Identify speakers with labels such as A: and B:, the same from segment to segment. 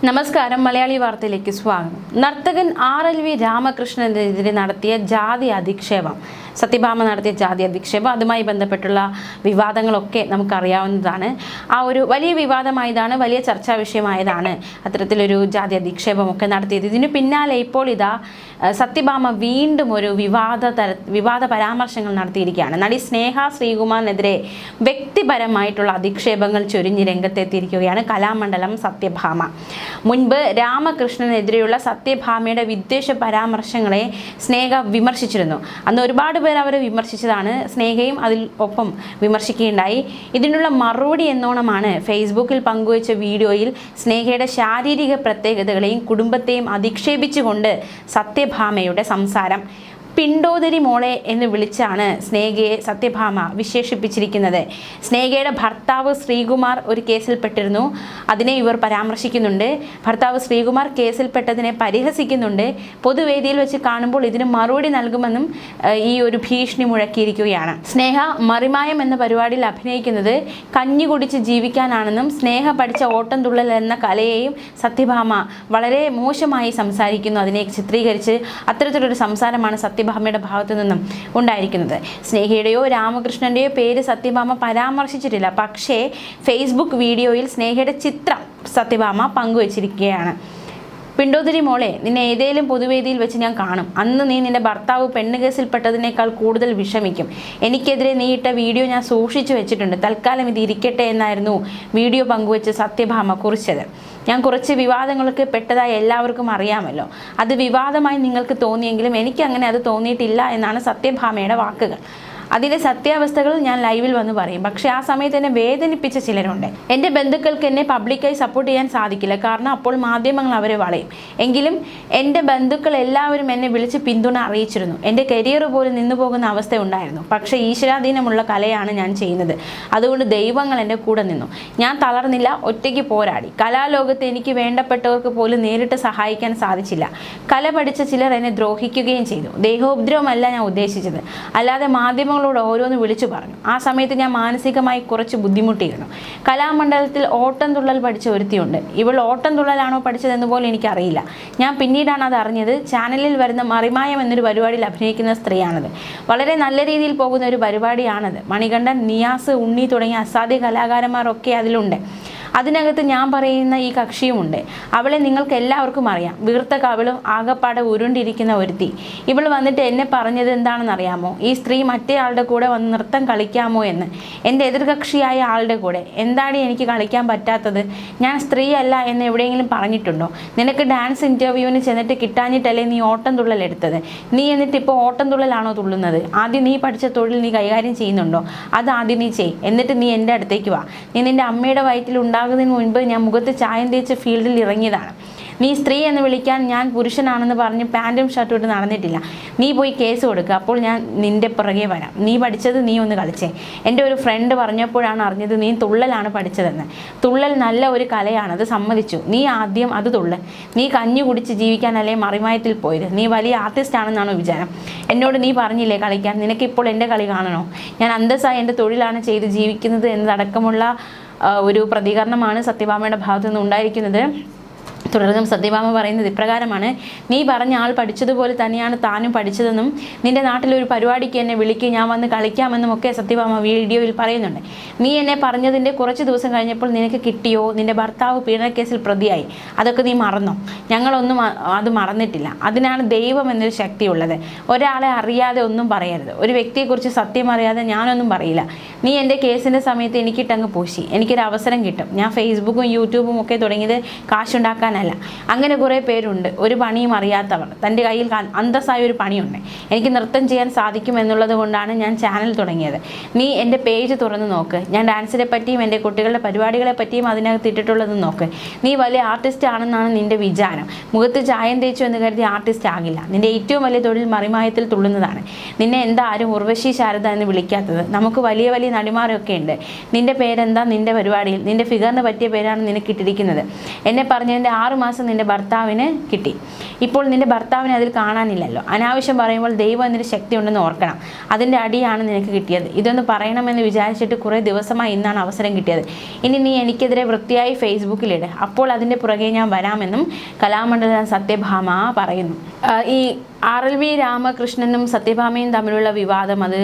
A: നമസ്കാരം, മലയാളി വാർത്തയിലേക്ക് സ്വാഗതം. നർത്തകൻ RLV രാമകൃഷ്ണനെതിരെ നടത്തിയ ജാതി അധിക്ഷേപം, സത്യഭാമ നടത്തിയ ജാതി അധിക്ഷേപം, അതുമായി ബന്ധപ്പെട്ടുള്ള വിവാദങ്ങളൊക്കെ നമുക്കറിയാവുന്നതാണ്. ആ ഒരു വലിയ വിവാദമായതാണ്, വലിയ ചർച്ചാ വിഷയമായതാണ് അത്തരത്തിലൊരു ജാതി അധിക്ഷേപമൊക്കെ നടത്തിയത്. ഇതിനു പിന്നാലെ ഇപ്പോൾ ഇതാ സത്യഭാമ വീണ്ടും ഒരു വിവാദ പരാമർശങ്ങൾ നടത്തിയിരിക്കുകയാണ്. നടി സ്നേഹ ശ്രീകുമാറിനെതിരെ വ്യക്തിപരമായിട്ടുള്ള അധിക്ഷേപങ്ങൾ ചൊരിഞ്ഞ് രംഗത്തെത്തിയിരിക്കുകയാണ് കലാമണ്ഡലം സത്യഭാമ. മുൻപ് രാമകൃഷ്ണനെതിരെയുള്ള സത്യഭാമയുടെ വിദ്വേഷ പരാമർശങ്ങളെ സ്നേഹ വിമർശിച്ചിരുന്നു. അന്ന് ഒരുപാട് പേർ അവരെ വിമർശിച്ചതാണ്, സ്നേഹയും അതിൽ ഒപ്പം വിമർശിക്കുകയുണ്ടായി. ഇതിനുള്ള മറുപടി എന്നോണമാണ് ഫേസ്ബുക്കിൽ പങ്കുവച്ച വീഡിയോയിൽ സ്നേഹയുടെ ശാരീരിക പ്രത്യേകതകളെയും കുടുംബത്തെയും അധിക്ഷേപിച്ചുകൊണ്ട് സത്യഭാമയുടെ സംസാരം. പിണ്ടോദരി മോളെ എന്ന് വിളിച്ചാണ് സ്നേഹയെ സത്യഭാമ വിശേഷിപ്പിച്ചിരിക്കുന്നത്. സ്നേഹയുടെ ഭർത്താവ് ശ്രീകുമാർ ഒരു കേസിൽപ്പെട്ടിരുന്നു, അതിനെ ഇവർ പരാമർശിക്കുന്നുണ്ട്. ഭർത്താവ് ശ്രീകുമാർ കേസിൽപ്പെട്ടതിനെ പരിഹസിക്കുന്നുണ്ട്. പൊതുവേദിയിൽ വെച്ച് കാണുമ്പോൾ ഇതിന് മറുപടി നൽകുമെന്നും ഈ ഒരു ഭീഷണി മുഴക്കിയിരിക്കുകയാണ്. സ്നേഹ മറിമായം എന്ന പരിപാടിയിൽ അഭിനയിക്കുന്നത് കഞ്ഞി കുടിച്ച് ജീവിക്കാനാണെന്നും സ്നേഹ പഠിച്ച ഓട്ടം തുള്ളൽ എന്ന കലയെയും സത്യഭാമ വളരെ മോശമായി സംസാരിക്കുന്നു. അതിനെ ചിത്രീകരിച്ച് അത്തരത്തിലൊരു സംസാരമാണ് സത്യഭാമയുടെ ഭാഗത്തു നിന്നും ഉണ്ടായിരിക്കുന്നത്. സ്നേഹയുടെയോ രാമകൃഷ്ണൻ്റെയോ പേര് സത്യഭാമ പരാമർശിച്ചിട്ടില്ല. പക്ഷേ ഫേസ്ബുക്ക് വീഡിയോയിൽ സ്നേഹയുടെ ചിത്രം സത്യഭാമ പങ്കുവച്ചിരിക്കുകയാണ്. പിണ്ടോദരി മോളെ, നിന്നെ ഏതെങ്കിലും പൊതുവേദിയിൽ വെച്ച് ഞാൻ കാണും. അന്ന് നീ നിന്റെ ഭർത്താവ് പെണ്ണുകേസിൽപ്പെട്ടതിനേക്കാൾ കൂടുതൽ വിഷമിക്കും. എനിക്കെതിരെ നീ ഇട്ട വീഡിയോ ഞാൻ സൂക്ഷിച്ചു വെച്ചിട്ടുണ്ട്. തൽക്കാലം ഇത് ഇരിക്കട്ടെ എന്നായിരുന്നു വീഡിയോ പങ്കുവെച്ച് സത്യഭാമ കുറിച്ചത്. ഞാൻ കുറച്ച് വിവാദങ്ങളൊക്കെ പെട്ടതായി എല്ലാവർക്കും അറിയാമല്ലോ. അത് വിവാദമായി നിങ്ങൾക്ക് തോന്നിയെങ്കിലും എനിക്ക് അങ്ങനെ അത് തോന്നിയിട്ടില്ല എന്നാണ് സത്യഭാമയുടെ വാക്കുകൾ. അതിൻ്റെ സത്യാവസ്ഥകൾ ഞാൻ ലൈവിൽ വന്ന് പറയും. പക്ഷേ ആ സമയത്ത് എന്നെ വേദനിപ്പിച്ച ചിലരുണ്ട്. എൻ്റെ ബന്ധുക്കൾക്ക് എന്നെ പബ്ലിക്കായി സപ്പോർട്ട് ചെയ്യാൻ സാധിക്കില്ല, കാരണം അപ്പോൾ മാധ്യമങ്ങൾ അവരെ വളയും. എങ്കിലും എൻ്റെ ബന്ധുക്കൾ എല്ലാവരും എന്നെ വിളിച്ച് പിന്തുണ അറിയിച്ചിരുന്നു. എൻ്റെ കരിയർ പോലും നിന്നു പോകുന്ന അവസ്ഥ ഉണ്ടായിരുന്നു. പക്ഷേ ഈശ്വരാധീനമുള്ള കലയാണ് ഞാൻ ചെയ്യുന്നത്. അതുകൊണ്ട് ദൈവങ്ങൾ എൻ്റെ കൂടെ നിന്നു. ഞാൻ തളർന്നില്ല, ഒറ്റയ്ക്ക് പോരാടി. കലാലോകത്ത് എനിക്ക് വേണ്ടപ്പെട്ടവർക്ക് പോലും നേരിട്ട് സഹായിക്കാൻ സാധിച്ചില്ല. കല പഠിച്ച ചിലർ എന്നെ ദ്രോഹിക്കുകയും ചെയ്തു. ദേഹോപദ്രവമല്ല ഞാൻ ഉദ്ദേശിച്ചത്, അല്ലാതെ മാധ്യമങ്ങൾ ഓരോന്ന് വിളിച്ചു പറഞ്ഞു. ആ സമയത്ത് ഞാൻ മാനസികമായി കുറച്ച് ബുദ്ധിമുട്ടിയിരുന്നു. കലാമണ്ഡലത്തിൽ ഓട്ടം തുള്ളൽ പഠിച്ച ഒരുത്തിയുണ്ട്. ഇവൾ ഓട്ടം തുള്ളലാണോ പഠിച്ചതെന്ന് പോലും എനിക്കറിയില്ല. ഞാൻ പിന്നീടാണ് അത് അറിഞ്ഞത്. ചാനലിൽ വരുന്ന മറിമായം എന്നൊരു പരിപാടിയിൽ അഭിനയിക്കുന്ന സ്ത്രീയാണത്. വളരെ നല്ല രീതിയിൽ പോകുന്ന ഒരു പരിപാടിയാണത്. മണികണ്ഠൻ, നിയാസ്, ഉണ്ണി തുടങ്ങിയ അസാധ്യ കലാകാരന്മാരൊക്കെ അതിലുണ്ട്. അതിനകത്ത് ഞാൻ പറയുന്ന ഈ കക്ഷിയുമുണ്ട്. അവളെ നിങ്ങൾക്ക് എല്ലാവർക്കും അറിയാം. വീർത്ത കവിളും ആകപ്പാടെ ഉരുണ്ടിരിക്കുന്ന ഒരുത്തി. ഇവൾ വന്നിട്ട് എന്നെ പറഞ്ഞത് എന്താണെന്ന് അറിയാമോ? ഈ സ്ത്രീ മറ്റേ ആളുടെ കൂടെ വന്ന് നൃത്തം കളിക്കാമോ എന്ന്. എൻ്റെ എതിർകക്ഷിയായ ആളുടെ കൂടെ. എന്താണ് എനിക്ക് കളിക്കാൻ പറ്റാത്തത്? ഞാൻ സ്ത്രീയല്ല എന്ന് എവിടെയെങ്കിലും പറഞ്ഞിട്ടുണ്ടോ? നിനക്ക് ഡാൻസ് ഇൻ്റർവ്യൂവിന് ചെന്നിട്ട് കിട്ടാഞ്ഞിട്ടല്ലേ നീ ഓട്ടം തുള്ളൽ എടുത്തത്? നീ എന്നിട്ട് ഇപ്പോൾ ഓട്ടം തുള്ളലാണോ തുള്ളുന്നത്? ആദ്യം നീ പഠിച്ച തൊഴിൽ നീ കൈകാര്യം ചെയ്യുന്നുണ്ടോ? അത് ആദ്യം നീ ചെയ്. എന്നിട്ട് നീ എൻ്റെ അടുത്തേക്ക് വാ. നീ നിൻ്റെ അമ്മയുടെ വയറ്റിൽ ഉണ്ടാകുന്നതിന് മുൻപ് ഞാൻ മുഖത്ത് ചായം തേച്ച് ഫീൽഡിൽ ഇറങ്ങിയതാണ്. നീ സ്ത്രീ എന്ന് വിളിക്കാൻ ഞാൻ പുരുഷനാണെന്ന് പറഞ്ഞ് പാൻറ്റും ഷർട്ടും ഇട്ട് നടന്നിട്ടില്ല. നീ പോയി കേസ് കൊടുക്കുക, അപ്പോൾ ഞാൻ നിൻ്റെ പുറകെ വരാം. നീ പഠിച്ചത് നീ ഒന്ന് കളിച്ചേ. എൻ്റെ ഒരു ഫ്രണ്ട് പറഞ്ഞപ്പോഴാണ് അറിഞ്ഞത് നീ തുള്ളലാണ് പഠിച്ചതെന്ന്. തുള്ളൽ നല്ല ഒരു കലയാണ്, അത് സമ്മതിച്ചു. നീ ആദ്യം അത് തുള്ളൽ. നീ കഞ്ഞി കുടിച്ച് ജീവിക്കാനല്ലേ മറിമായത്തിൽ പോയത്? നീ വലിയ ആർട്ടിസ്റ്റ് ആണെന്നാണോ വിചാരം? എന്നോട് നീ പറഞ്ഞില്ലേ കളിക്കാൻ? നിനക്കിപ്പോൾ എൻ്റെ കളി കാണണോ? ഞാൻ അന്തസ്സായി എൻ്റെ തൊഴിലാണ് ചെയ്ത് ജീവിക്കുന്നത് എന്നതടക്കമുള്ള ഒരു പ്രതികരണമാണ് സത്യഭാമയുടെ ഭാഗത്തു നിന്ന് ഉണ്ടായിരിക്കുന്നത്. തുടർന്നും സത്യഭാമ പറയുന്നത് ഇപ്രകാരമാണ്: നീ പറഞ്ഞ ആൾ പഠിച്ചതുപോലെ തന്നെയാണ് താനും പഠിച്ചതെന്നും നിന്റെ നാട്ടിലൊരു പരിപാടിക്ക് എന്നെ വിളിക്കുക, ഞാൻ വന്ന് കളിക്കാമെന്നും ഒക്കെ സത്യഭാമ വീഡിയോയിൽ പറയുന്നുണ്ട്. നീ എന്നെ പറഞ്ഞതിൻ്റെ കുറച്ച് ദിവസം കഴിഞ്ഞപ്പോൾ നിനക്ക് കിട്ടിയോ? നിന്റെ ഭർത്താവ് പീഡനക്കേസിൽ പ്രതിയായി. അതൊക്കെ നീ മറന്നോ? ഞങ്ങളൊന്നും അത് മറന്നിട്ടില്ല. അതിനാണ് ദൈവം എന്നൊരു ശക്തിയുള്ളത്. ഒരാളെ അറിയാതെ ഒന്നും പറയരുത്. ഒരു വ്യക്തിയെക്കുറിച്ച് സത്യം അറിയാതെ ഞാനൊന്നും പറയില്ല. നീ എൻ്റെ കേസിൻ്റെ സമയത്ത് എനിക്കിട്ടങ്ങ് പൂശി. എനിക്കൊരു അവസരം കിട്ടും. ഞാൻ ഫേസ്ബുക്കും യൂട്യൂബും ഒക്കെ തുടങ്ങിയത് കാശുണ്ടാക്കാനല്ല. അങ്ങനെ കുറേ പേരുണ്ട്, ഒരു പണിയും അറിയാത്തവർ. തൻ്റെ കയ്യിൽ അന്തസ്സായ ഒരു പണിയുണ്ട്. എനിക്ക് നൃത്തം ചെയ്യാൻ സാധിക്കും എന്നുള്ളത് കൊണ്ടാണ് ഞാൻ ചാനൽ തുടങ്ങിയത്. നീ എൻ്റെ പേജ് തുറന്ന് നോക്ക്. ഞാൻ ഡാൻസിനെ പറ്റിയും എൻ്റെ കുട്ടികളുടെ പരിപാടികളെ പറ്റിയും അതിനകത്ത് ഇട്ടിട്ടുള്ളത് നോക്ക്. നീ വലിയ ആർട്ടിസ്റ്റ് ആണെന്നാണ് നിൻ്റെ വിചാരം. മുഖത്ത് ചായം തേച്ചു എന്ന് കരുതി ആർട്ടിസ്റ്റ് ആകില്ല. നിൻ്റെ ഏറ്റവും വലിയ തൊഴിൽ മറിമായത്തിൽ തുള്ളുന്നതാണ്. നിന്നെ എന്താ ആരും ഉർവശി ശാരദ എന്ന് വിളിക്കാത്തത്? നമുക്ക് വലിയ വലിയ നടിമാരൊക്കെ ഉണ്ട്. നിൻ്റെ പേരെന്താ? നിൻ്റെ പരിപാടിയിൽ നിൻ്റെ ഫിഗറിന് പറ്റിയ പേരാണ് നിനക്ക് ഇട്ടിരിക്കുന്നത്. എന്നെ പറഞ്ഞതിൻ്റെ 6 മാസം നിൻ്റെ ഭർത്താവിന് കിട്ടി. ഇപ്പോൾ നിന്റെ ഭർത്താവിനെ അതിൽ കാണാനില്ലല്ലോ. അനാവശ്യം പറയുമ്പോൾ ദൈവം എന്നൊരു ശക്തി ഉണ്ടെന്ന് ഓർക്കണം. അതിൻ്റെ അടിയാണ് നിനക്ക് കിട്ടിയത്. ഇതൊന്ന് പറയണമെന്ന് വിചാരിച്ചിട്ട് കുറേ ദിവസമായി ഇന്നാണ് അവസരം കിട്ടിയത്. ഇനി നീ എനിക്കെതിരെ വൃത്തിയായി ഫേസ്ബുക്കിലിട്, അപ്പോൾ അതിൻ്റെ പുറകെ ഞാൻ വരാമെന്നും കലാമണ്ഡലം സത്യഭാമ പറയുന്നു. ഈ RLV രാമകൃഷ്ണനും സത്യഭാമയും തമ്മിലുള്ള വിവാദം അത്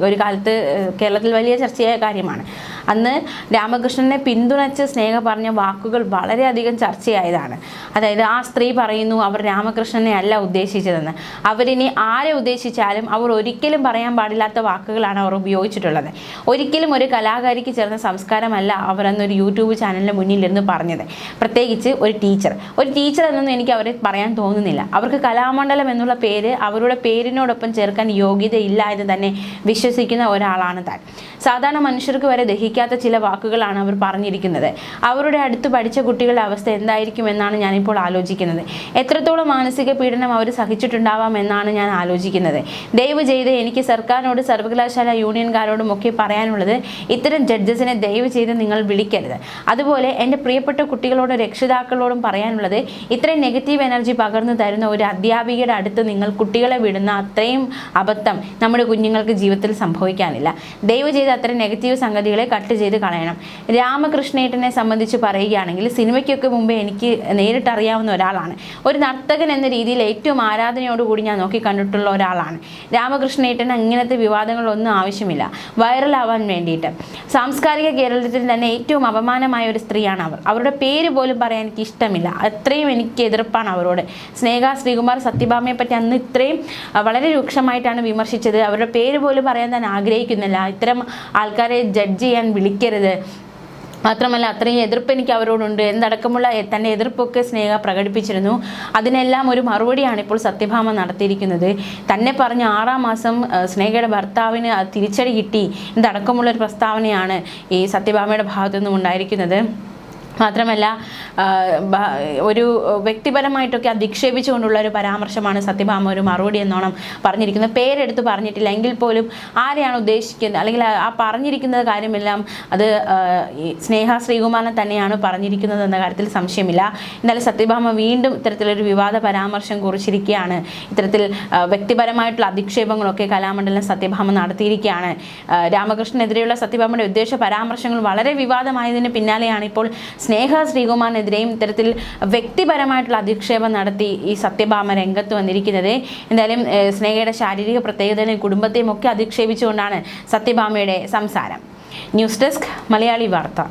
A: ഒരു കാലത്ത് കേരളത്തിൽ വലിയ ചർച്ചയായ കാര്യമാണ്. അന്ന് രാമകൃഷ്ണനെ പിന്തുണച്ച് സ്നേഹ പറഞ്ഞ വാക്കുകൾ വളരെയധികം ചർച്ചയായതാണ്. അതായത് ആ സ്ത്രീ പറയുന്നു അവർ രാമകൃഷ്ണനെ അല്ല ഉദ്ദേശിച്ചതെന്ന്. അവരിനി ആരെ ഉദ്ദേശിച്ചാലും അവർ ഒരിക്കലും പറയാൻ പാടില്ലാത്ത വാക്കുകളാണ് അവർ ഉപയോഗിച്ചിട്ടുള്ളത്. ഒരിക്കലും ഒരു കലാകാരിക്ക് ചേർന്ന സംസ്കാരമല്ല അവർ അന്നൊരു യൂട്യൂബ് ചാനലിന് മുന്നിലിരുന്ന് പറഞ്ഞത്. പ്രത്യേകിച്ച് ഒരു ടീച്ചർ എന്നൊന്നും എനിക്ക് അവരെ പറയാൻ തോന്നുന്നില്ല. അവർക്ക് കലാമണ്ഡലം എന്നുള്ള പേര് അവരുടെ പേരിനോടൊപ്പം ചേർക്കാൻ യോഗ്യതയില്ല എന്ന് തന്നെ വിശ്വസിക്കുന്ന ഒരാളാണ് താൻ. സാധാരണ മനുഷ്യർക്ക് വരെ ദഹിക്കാത്ത ചില വാക്കുകളാണ് അവർ പറഞ്ഞിരിക്കുന്നത്. അവരുടെ അടുത്ത് പഠിച്ച കുട്ടികളുടെ അവസ്ഥ എന്തായിരിക്കുമെന്നാണ് ഞാനിപ്പോൾ ആലോചിക്കുന്നത്. എത്രത്തോളം മാനസിക പീഡനം അവർ സഹിച്ചിട്ടുണ്ടാവാം എന്നാണ് ഞാൻ ആലോചിക്കുന്നത്. ദയവ് ചെയ്ത് എനിക്ക് സർക്കാരിനോട് സർവകലാശാല യൂണിയൻകാരോടും ഒക്കെ പറയാനുള്ളത്, ഇത്തരം ജഡ്ജസിനെ ദയവ് ചെയ്ത് നിങ്ങൾ വിളിക്കരുത്. അതുപോലെ എൻ്റെ പ്രിയപ്പെട്ട കുട്ടികളോടും രക്ഷിതാക്കളോടും പറയാനുള്ളത്, ഇത്രയും നെഗറ്റീവ് എനർജി പകർന്നു തരുന്ന ഒരു അധ്യാപികയുടെ അടുത്ത് നിങ്ങൾ കുട്ടികളെ വിടുന്ന അത്രയും അബദ്ധം നമ്മുടെ കുഞ്ഞുങ്ങൾക്ക് ജീവിതത്തിൽ സംഭവിക്കാനില്ല. ദയവ് ചെയ്ത് അത്തരം നെഗറ്റീവ് സംഗതികളെ കട്ട് ചെയ്ത് കളയണം. രാമകൃഷ്ണേട്ടനെ സംബന്ധിച്ച് പറയുകയാണെങ്കിൽ സിനിമയ്ക്കൊക്കെ മുമ്പേ എനിക്ക് നേരിട്ട് അറിയാവുന്ന ഒരാളാണ്. ഒരു നർത്തകൻ എന്ന രീതിയിൽ ഏറ്റവും ആരാധനയോടുകൂടി ഞാൻ നോക്കി കണ്ടിട്ടുള്ള ഒരാളാണ്. രാമകൃഷ്ണേട്ടന് ഇങ്ങനത്തെ വിവാദങ്ങളൊന്നും ആവശ്യമില്ല വൈറലാവാൻ വേണ്ടിയിട്ട്. സാംസ്കാരിക കേരളത്തിൽ തന്നെ ഏറ്റവും അപമാനമായ ഒരു സ്ത്രീയാണ് അവർ. അവരുടെ പേര് പോലും പറയാൻ എനിക്ക് ഇഷ്ടമില്ല. അത്രയും എനിക്ക് എതിർപ്പാണ് അവരോട്. സ്നേഹ ശ്രീകുമാർ സത്യഭാമയെ പറ്റി അന്ന് ഇത്രയും വളരെ രൂക്ഷമായിട്ടാണ് വിമർശിച്ചത്. അവരുടെ പേര് പോലും പറയാൻ ഞാൻ ആഗ്രഹിക്കുന്നില്ല. ഇത്തരം ആൾക്കാരെ ജഡ്ജ് ചെയ്യാൻ വിളിക്കരുത്. മാത്രമല്ല അത്രയും എതിർപ്പ് എനിക്ക് അവരോടുണ്ട് എന്നടക്കമുള്ള തൻ്റെ എതിർപ്പൊക്കെ സ്നേഹ പ്രകടിപ്പിച്ചിരുന്നു. അതിനെല്ലാം ഒരു മറുപടിയാണ് ഇപ്പോൾ സത്യഭാമ നടത്തിയിരിക്കുന്നത്. തന്നെ പറഞ്ഞ 6-ാം മാസം സ്നേഹയുടെ ഭർത്താവിന് തിരിച്ചടി കിട്ടി എന്നടക്കമുള്ളൊരു പ്രസ്താവനയാണ് ഈ സത്യഭാമയുടെ ഭാഗത്തുനിന്നും ഉണ്ടായിരിക്കുന്നത്. മാത്രമല്ല ഒരു വ്യക്തിപരമായിട്ടൊക്കെ അധിക്ഷേപിച്ചുകൊണ്ടുള്ള ഒരു പരാമർശമാണ് സത്യഭാമ ഒരു മറുപടി എന്നോണം പറഞ്ഞിരിക്കുന്നത്. പേരെടുത്ത് പറഞ്ഞിട്ടില്ല എങ്കിൽ പോലും ആരെയാണ് ഉദ്ദേശിക്കുന്നത് അല്ലെങ്കിൽ ആ പറഞ്ഞിരിക്കുന്നത് കാര്യമെല്ലാം അത് സ്നേഹ ശ്രീകുമാരനെ തന്നെയാണ് പറഞ്ഞിരിക്കുന്നത് എന്ന കാര്യത്തിൽ സംശയമില്ല. എന്നാലും സത്യഭാമ വീണ്ടും ഇത്തരത്തിലൊരു വിവാദ പരാമർശം കുറിച്ചിരിക്കുകയാണ്. ഇത്തരത്തിൽ വ്യക്തിപരമായിട്ടുള്ള അധിക്ഷേപങ്ങളൊക്കെ കലാമണ്ഡലം സത്യഭാമ നടത്തിയിരിക്കുകയാണ്. രാമകൃഷ്ണനെതിരെയുള്ള സത്യഭാമയുടെ ഉദ്ദേശ പരാമർശങ്ങൾ വളരെ വിവാദമായതിന് പിന്നാലെയാണ് ഇപ്പോൾ സ്നേഹ ശ്രീകുമാറിനെതിരെയും ഇത്തരത്തിൽ വ്യക്തിപരമായിട്ടുള്ള അധിക്ഷേപം നടത്തി ഈ സത്യഭാമ രംഗത്ത് വന്നിരിക്കുന്നത്. എന്തായാലും സ്നേഹയുടെ ശാരീരിക പ്രത്യേകതയും കുടുംബത്തെയും ഒക്കെ അധിക്ഷേപിച്ചുകൊണ്ടാണ് സത്യഭാമയുടെ സംസാരം. ന്യൂസ് ഡെസ്ക് മലയാളി വാർത്ത.